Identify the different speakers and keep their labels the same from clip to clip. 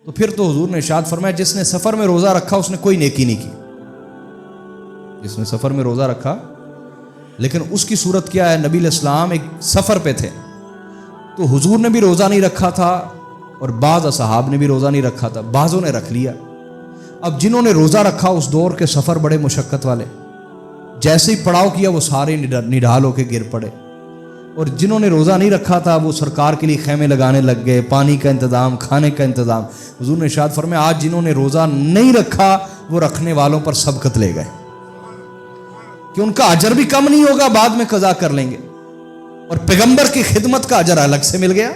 Speaker 1: تو پھر تو حضور نے ارشاد فرمایا جس نے سفر میں روزہ رکھا اس نے کوئی نیکی نہیں کی. جس نے سفر میں روزہ رکھا، لیکن اس کی صورت کیا ہے؟ نبی علیہ السلام ایک سفر پہ تھے تو حضور نے بھی روزہ نہیں رکھا تھا اور بعض اصحاب نے بھی روزہ نہیں رکھا تھا، بعضوں نے رکھ لیا. اب جنہوں نے روزہ رکھا اس دور کے سفر بڑے مشقت والے، جیسے ہی پڑاؤ کیا وہ سارے نڈھال ہو کے گر پڑے. اور جنہوں نے روزہ نہیں رکھا تھا وہ سرکار کے لیے خیمے لگانے لگ گئے، پانی کا انتظام، کھانے کا انتظام. حضور نے ارشاد فرمایا آج جنہوں نے روزہ نہیں رکھا وہ رکھنے والوں پر سبقت لے گئے کہ ان کا اجر بھی کم نہیں ہوگا، بعد میں قضا کر لیں گے، اور پیغمبر کی خدمت کا اجر الگ سے مل گیا.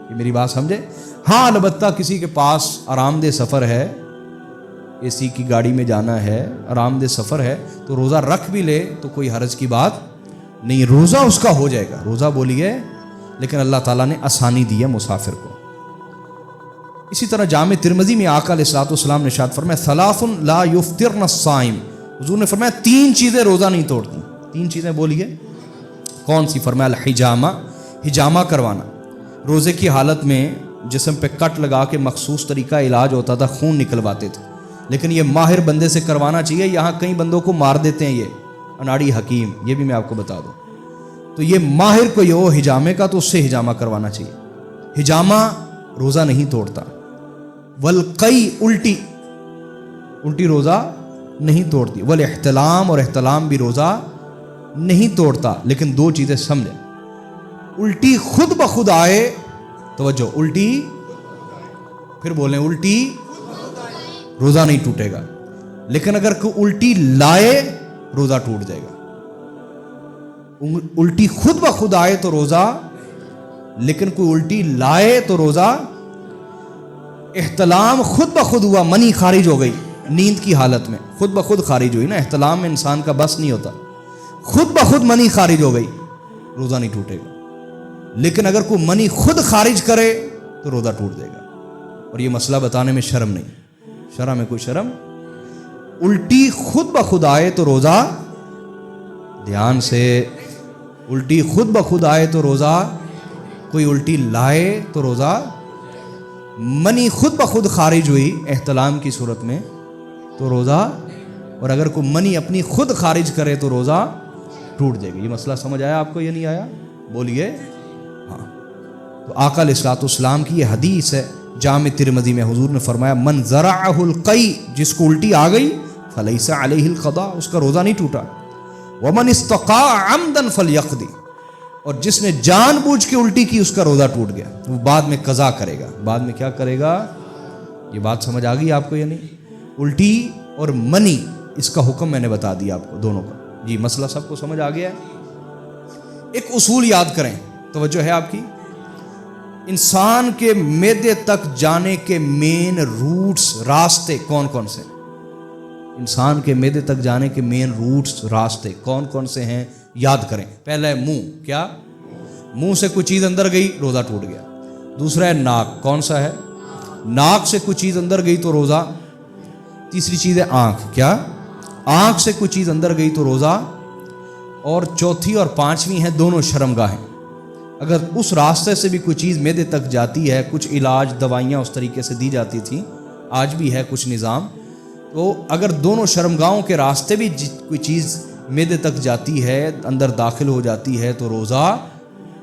Speaker 1: یہ میری بات سمجھے؟ ہاں البتہ کسی کے پاس آرام دہ سفر ہے، اے سی کی گاڑی میں جانا ہے، آرام دہ سفر ہے، تو روزہ رکھ بھی لے تو کوئی حرج کی بات نہیں، روزہ اس کا ہو جائے گا. روزہ بولیے، لیکن اللہ تعالیٰ نے آسانی دی ہے مسافر کو. اسی طرح جامع ترمذی میں آقا علیہ الصلوۃ والسلام نے ارشاد فرمایا ثلاث لا یفطرن الصائم. حضور نے فرمایا 3 چیزیں روزہ نہیں توڑتی. 3 چیزیں بولیے کون سی؟ فرمایا الحجامہ، حجامہ کروانا. روزے کی حالت میں جسم پہ کٹ لگا کے مخصوص طریقہ علاج ہوتا تھا، خون نکلواتے تھے، لیکن یہ ماہر بندے سے کروانا چاہیے. یہاں کئی بندوں کو مار دیتے ہیں یہ اناڑی حکیم، یہ بھی میں آپ کو بتا دوں. تو یہ ماہر کو یہ ہو حجامے کا تو اس سے حجامہ کروانا چاہیے. حجامہ روزہ نہیں توڑتا. والقی، الٹی روزہ نہیں توڑتی. والاحتلام، اور احتلام بھی روزہ نہیں توڑتا. لیکن 2 چیزیں سمجھیں، الٹی خود بخود آئے، توجہ، الٹی، پھر بولیں الٹی، روزہ نہیں ٹوٹے گا. لیکن اگر کوئی الٹی لائے روزہ ٹوٹ جائے گا. الٹی خود بخود آئے تو روزہ، لیکن کوئی الٹی لائے تو روزہ. احتلام خود بخود ہوا، منی خارج ہو گئی نیند کی حالت میں، خود بخود خارج ہوئی نا، احتلام میں انسان کا بس نہیں ہوتا، خود بخود منی خارج ہو گئی، روزہ نہیں ٹوٹے گا. لیکن اگر کوئی منی خود خارج کرے تو روزہ ٹوٹ جائے گا. اور یہ مسئلہ بتانے میں شرم نہیں، شرع میں کوئی شرم. الٹی خود بخود آئے تو روزہ، دھیان سے، الٹی خود بخود آئے تو روزہ، کوئی الٹی لائے تو روزہ. منی خود بخود خارج ہوئی احتلام کی صورت میں تو روزہ، اور اگر کوئی منی اپنی خود خارج کرے تو روزہ ٹوٹ جائے گی. یہ مسئلہ سمجھ آیا آپ کو یا نہیں آیا؟ بولیے. ہاں. تو آقا علیہ الصلوۃ والسلام کی یہ حدیث ہے جامع ترمذی میں. حضور نے فرمایا من ذرعہ القی، جس کو الٹی آ گئی، فلیس علیہ القضاء، اس کا روزہ نہیں ٹوٹا. ومن استقاء عمدا فلیقضی، اور جس نے جان بوجھ کے الٹی کی اس کا روزہ ٹوٹ گیا، وہ بعد میں قضا کرے گا. بعد میں کیا کرے گا؟ یہ بات سمجھ آ گئی آپ کو یا نہیں؟ الٹی اور منی، اس کا حکم میں نے بتا دیا آپ کو دونوں کا. جی مسئلہ سب کو سمجھ آ گیا ہے؟ ایک اصول یاد کریں، توجہ ہے آپ کی. انسان کے معدے تک جانے کے مین روٹس، راستے کون کون سے؟ انسان کے معدے تک جانے کے مین روٹس، راستے کون کون سے ہیں؟ یاد کریں. پہلا ہے منہ. کیا؟ منہ سے کوئی چیز اندر گئی روزہ ٹوٹ گیا. دوسرا ہے ناک. کون سا ہے؟ ناک سے کوئی چیز اندر گئی تو روزہ. تیسری چیز ہے آنکھ. کیا؟ آنکھ سے کوئی چیز اندر گئی تو روزہ. اور چوتھی اور پانچویں ہے دونوں شرمگاہیں. اگر اس راستے سے بھی کوئی چیز معدے تک جاتی ہے، کچھ علاج دوائیاں اس طریقے سے دی جاتی تھیں، آج بھی ہے کچھ نظام، تو اگر دونوں شرمگاہوں کے راستے بھی کوئی چیز معدے تک جاتی ہے، اندر داخل ہو جاتی ہے تو روزہ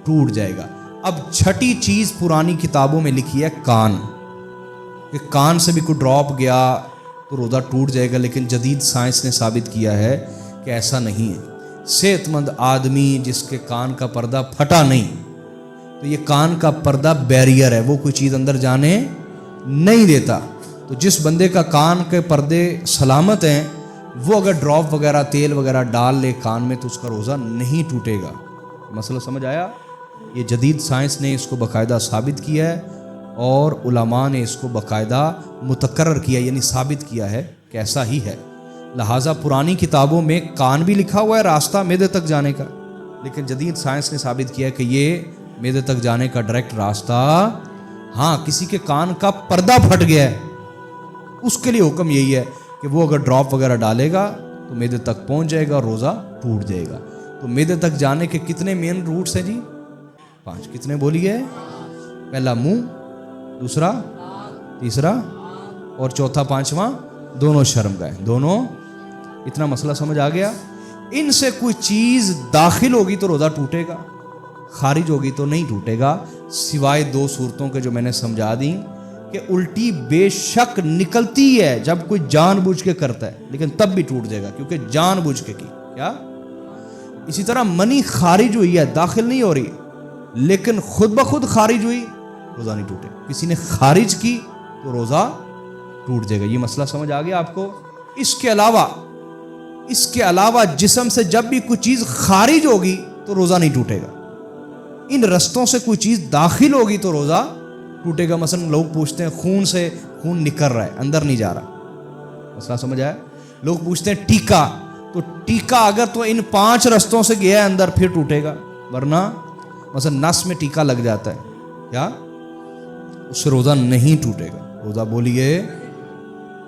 Speaker 1: ٹوٹ جائے گا. اب چھٹی چیز پرانی کتابوں میں لکھی ہے کان، کہ کان سے بھی کوئی ڈراپ گیا تو روزہ ٹوٹ جائے گا. لیکن جدید سائنس نے ثابت کیا ہے کہ ایسا نہیں ہے. صحت مند آدمی جس کے کان کا پردہ پھٹا نہیں، تو یہ کان کا پردہ بیریئر ہے، وہ کوئی چیز اندر جانے نہیں دیتا. تو جس بندے کا کان کے پردے سلامت ہیں، وہ اگر ڈراپ وغیرہ تیل وغیرہ ڈال لے کان میں تو اس کا روزہ نہیں ٹوٹے گا. مسئلہ سمجھ آیا؟ یہ جدید سائنس نے اس کو باقاعدہ ثابت کیا ہے، اور علماء نے اس کو باقاعدہ متقرر کیا، یعنی ثابت کیا ہے کہ ایسا ہی ہے. لہٰذا پرانی کتابوں میں کان بھی لکھا ہوا ہے راستہ معدے تک جانے کا، لیکن جدید سائنس نے ثابت کیا کہ یہ معدے تک جانے کا ڈائریکٹ راستہ. ہاں کسی کے کان کا پردہ پھٹ گیا ہے، اس کے لیے حکم یہی ہے کہ وہ اگر ڈراپ وغیرہ ڈالے گا تو معدے تک پہنچ جائے گا اور روزہ ٹوٹ جائے گا. تو معدے تک جانے کے کتنے مین روٹس ہیں جی؟ 5. کتنے بولیے؟ پہلا منہ، دوسرا تیسرا اور چوتھا پانچواں دونوں شرمگاہ، دونوں. اتنا مسئلہ سمجھ آ گیا. ان سے کوئی چیز داخل ہوگی تو روزہ ٹوٹے گا، خارج ہوگی تو نہیں ٹوٹے گا، سوائے دو صورتوں کے جو میں نے سمجھا دیں کہ الٹی بے شک نکلتی ہے جب کوئی جان بوجھ کے کرتا ہے، لیکن تب بھی ٹوٹ جائے گا کیونکہ جان بوجھ کے کی. کیا؟ اسی طرح منی خارج ہوئی ہے، داخل نہیں ہو رہی، لیکن خود بخود خارج ہوئی، روزہ نہیں ٹوٹے. کسی نے خارج کی تو روزہ ٹوٹ جائے گا. یہ مسئلہ سمجھ آ گیا آپ کو؟ اس کے علاوہ جسم سے جب بھی کوئی چیز خارج ہوگی تو روزہ نہیں ٹوٹے گا. ان رستوں سے کوئی چیز داخل ہوگی تو روزہ ٹوٹے گا. مثلا لوگ پوچھتے ہیں خون سے خون نکل رہا ہے، اندر نہیں جا رہا. مسئلہ سمجھ آیا؟ لوگ پوچھتے ہیں ٹیکا، تو ٹیکا اگر تو ان 5 رستوں سے گیا ہے اندر پھر ٹوٹے گا، ورنہ مثلا نس میں ٹیکا لگ جاتا ہے، کیا اس سے روزہ نہیں ٹوٹے گا. روزہ بولیے.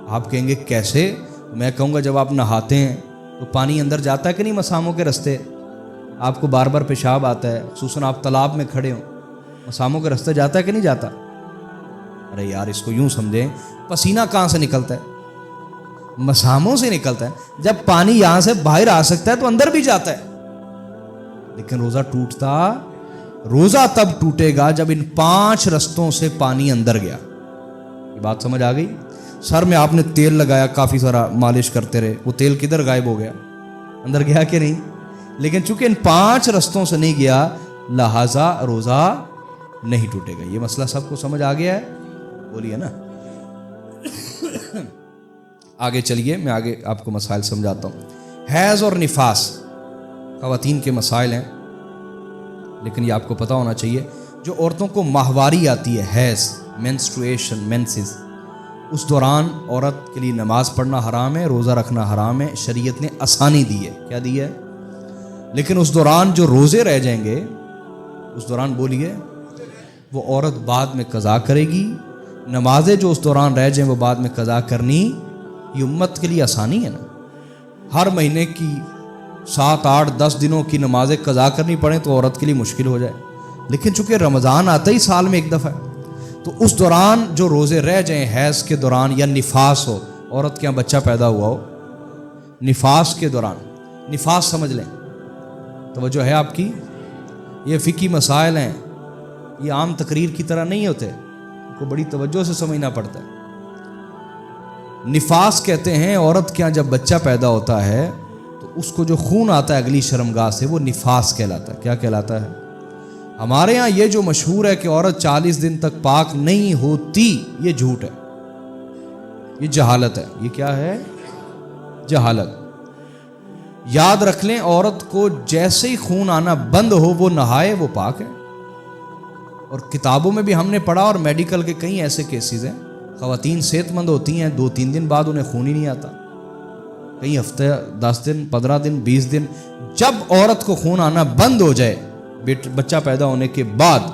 Speaker 1: آپ کہیں گے کیسے؟ میں کہوں گا جب آپ نہاتے ہیں تو پانی اندر جاتا ہے کہ نہیں مساموں کے رستے؟ آپ کو بار بار پیشاب آتا ہے، خصوصاً آپ تالاب میں کھڑے ہوں، مساموں کے رستے جاتا ہے کہ نہیں جاتا؟ ارے یار اس کو یوں سمجھیں، پسینہ کہاں سے نکلتا ہے؟ مساموں سے نکلتا ہے. جب پانی یہاں سے باہر آ سکتا ہے تو اندر بھی جاتا ہے. لیکن روزہ تب ٹوٹے گا جب ان 5 رستوں سے پانی اندر گیا. یہ بات سمجھ آ گئی؟ سر میں آپ نے تیل لگایا، کافی سارا مالش کرتے رہے، وہ تیل کدھر غائب ہو گیا؟ اندر گیا کہ نہیں؟ لیکن چونکہ ان 5 رستوں سے نہیں گیا لہذا روزہ نہیں ٹوٹے گا. یہ مسئلہ سب کو سمجھ آ گیا ہے؟ بولیے نا. آگے چلیے، میں آگے آپ کو مسائل سمجھاتا ہوں. حیض اور نفاس خواتین کے مسائل ہیں، لیکن یہ آپ کو پتہ ہونا چاہیے. جو عورتوں کو ماہواری آتی ہے، حیض، مینسٹرویشن، مینسز، اس دوران عورت کے لیے نماز پڑھنا حرام ہے، روزہ رکھنا حرام ہے. شریعت نے آسانی دی ہے. کیا دی ہے؟ لیکن اس دوران جو روزے رہ جائیں گے، اس دوران بولیے، وہ عورت بعد میں قضا کرے گی. نمازیں جو اس دوران رہ جائیں وہ بعد میں قضا کرنی. یہ امت کے لیے آسانی ہے نا. ہر مہینے کی 7, 8, 10 دنوں کی نمازیں قضا کرنی پڑیں تو عورت کے لیے مشکل ہو جائے. لیکن چونکہ رمضان آتا ہی سال میں ایک دفعہ ہے، تو اس دوران جو روزے رہ جائیں حیض کے دوران یا نفاس ہو، عورت کے یہاں بچہ پیدا ہوا ہو، نفاس کے دوران، نفاس سمجھ لیں. توجہ ہے آپ کی؟ یہ فقہی مسائل ہیں، یہ عام تقریر کی طرح نہیں ہوتے، ان کو بڑی توجہ سے سمجھنا پڑتا ہے. نفاس کہتے ہیں عورت کے یہاں جب بچہ پیدا ہوتا ہے تو اس کو جو خون آتا ہے اگلی شرمگاہ سے وہ نفاس کہلاتا ہے. کیا کہلاتا ہے؟ ہمارے ہاں یہ جو مشہور ہے کہ عورت 40 دن تک پاک نہیں ہوتی، یہ جھوٹ ہے، یہ جہالت ہے. یہ کیا ہے؟ جہالت. یاد رکھ لیں، عورت کو جیسے ہی خون آنا بند ہو وہ نہائے وہ پاک ہے. اور کتابوں میں بھی ہم نے پڑھا، اور میڈیکل کے کئی ایسے کیسز ہیں، خواتین صحت مند ہوتی ہیں 2-3 دن بعد انہیں خون ہی نہیں آتا، کئی ہفتے، 10 دن، 15 دن، 20 دن. جب عورت کو خون آنا بند ہو جائے، بچہ پیدا ہونے کے بعد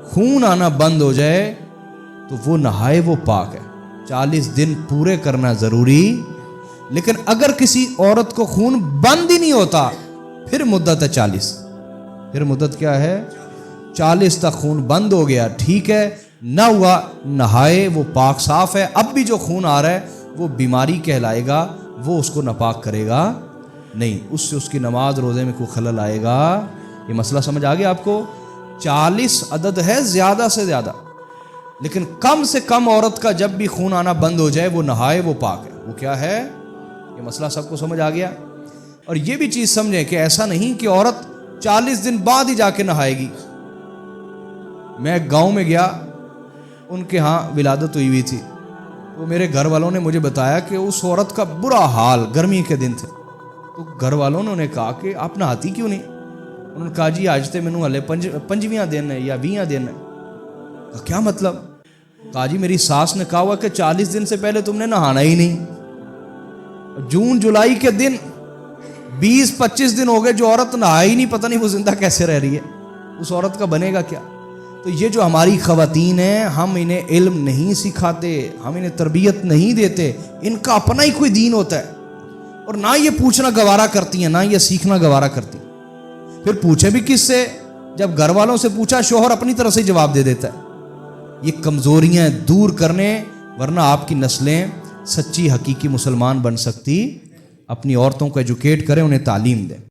Speaker 1: خون آنا بند ہو جائے تو وہ نہائے وہ پاک ہے. 40 دن پورے کرنا ضروری. لیکن اگر کسی عورت کو خون بند ہی نہیں ہوتا پھر مدت ہے 40. پھر مدت کیا ہے؟ 40 تک خون بند ہو گیا، ٹھیک ہے، نہ ہوا، نہائے وہ پاک صاف ہے. اب بھی جو خون آ رہا ہے وہ بیماری کہلائے گا، وہ اس کو ناپاک کرے گا نہیں، اس سے اس کی نماز روزے میں کوئی خلل آئے گا. یہ مسئلہ سمجھ آ گیا آپ کو؟ 40 عدد ہے زیادہ سے زیادہ، لیکن کم سے کم عورت کا جب بھی خون آنا بند ہو جائے وہ نہائے وہ پاک ہے. وہ کیا ہے؟ یہ مسئلہ سب کو سمجھ آ گیا؟ اور یہ بھی چیز سمجھیں کہ ایسا نہیں کہ عورت 40 دن بعد ہی جا کے نہائے گی. میں گاؤں میں گیا، ان کے ہاں ولادت ہوئی تھی، تو میرے گھر والوں نے مجھے بتایا کہ اس عورت کا برا حال، گرمی کے دن تھے، تو گھر والوں نے انہیں کہا کہ آپ نہاتی کیوں نہیں؟ انہوں نے کہا جی آج تے مینوں ہلے 25واں دن ہے یا 20واں دن ہے. کیا مطلب؟ کہا جی میری ساس نے کہا ہوا کہ 40 دن سے پہلے تم نے نہانا ہی نہیں. جون جولائی کے دن 20-25 دن ہو گئے جو عورت نہا ہی نہیں، پتہ نہیں وہ زندہ کیسے رہ رہی ہے، اس عورت کا بنے گا کیا؟ تو یہ جو ہماری خواتین ہیں، ہم انہیں علم نہیں سکھاتے، ہم انہیں تربیت نہیں دیتے. ان کا اپنا ہی کوئی دین ہوتا ہے، اور نہ یہ پوچھنا گوارا کرتی ہیں، نہ یہ سیکھنا گوارا کرتی ہیں. پھر پوچھے بھی کس سے؟ جب گھر والوں سے پوچھا شوہر اپنی طرف سے جواب دے دیتا ہے. یہ کمزوریاں دور کرنے، ورنہ آپ کی نسلیں سچی حقیقی مسلمان بن سکتی۔ اپنی عورتوں کو ایجوکیٹ کریں، انہیں تعلیم دیں۔